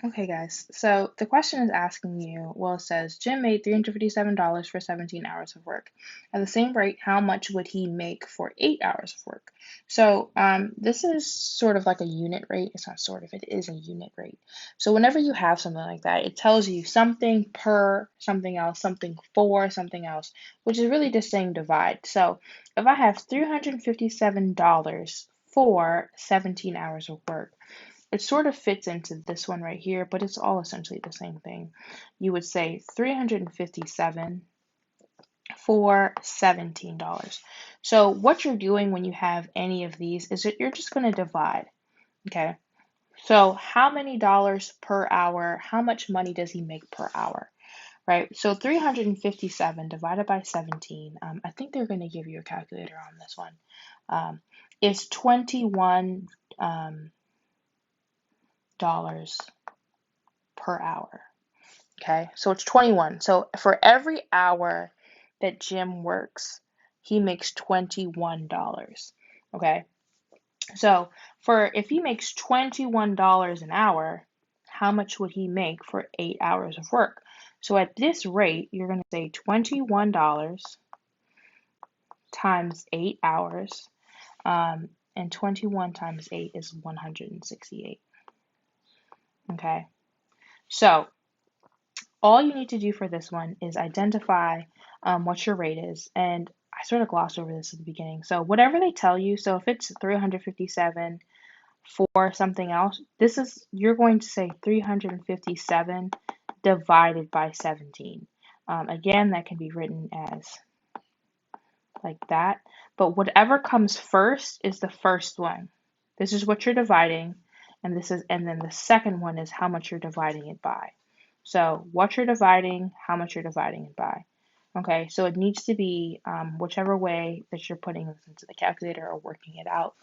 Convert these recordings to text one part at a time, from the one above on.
Okay, guys. So the question is asking you, well, it says Jim made $357 for 17 hours of work. At the same rate, how much would he make for 8 hours of work? So this is sort of like a unit rate. It's not sort of, it is a unit rate. So whenever you have something like that, it tells you something per something else, something for something else, which is really just saying divide. So if I have $357 for 17 hours of work, it sort of fits into this one right here, but it's all essentially the same thing. You would say 357 for $17. So what you're doing when you have any of these is that you're just going to divide, okay? So how many dollars per hour, how much money does he make per hour, right? So 357 divided by 17, I think they're going to give you a calculator on this one, is 21 dollars per hour. Okay, so it's 21. So for every hour that Jim works, he makes $21. Okay, so for if he makes $21 an hour, how much would he make for 8 hours of work? So at this rate, you're going to say $21 times 8 hours, and 21 times 8 is 168. Okay, so all you need to do for this one is identify what your rate is. And I sort of glossed over this at the beginning. So whatever they tell you, so if it's 357 for something else, you're going to say 357 divided by 17. Again, that can be written as like that. But whatever comes first is the first one. This is what you're dividing, and then the second one is how much you're dividing it by. So what you're dividing, how much you're dividing it by. Okay, so it needs to be whichever way that you're putting this into the calculator or working it out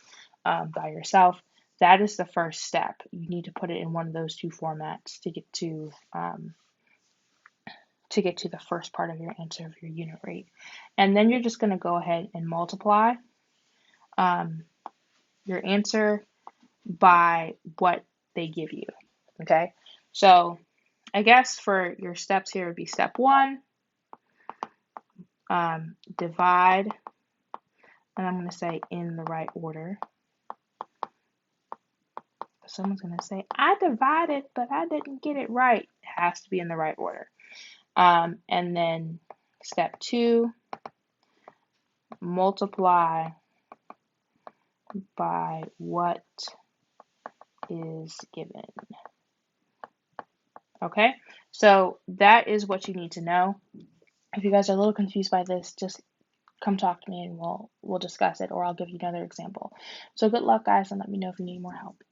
by yourself. That is the first step. You need to put it in one of those two formats to get to the first part of your answer of your unit rate. And then you're just going to go ahead and multiply your answer by what they give you. Okay, so I guess for your steps here would be step one, divide, and I'm going to say in the right order. Someone's going to say, I divided, but I didn't get it right. It has to be in the right order. And then step two, multiply by what is given. Okay, so that is what you need to know. If you guys are a little confused by this, just come talk to me and we'll discuss it, or I'll give you another example. So good luck, guys, and let me know if you need more help.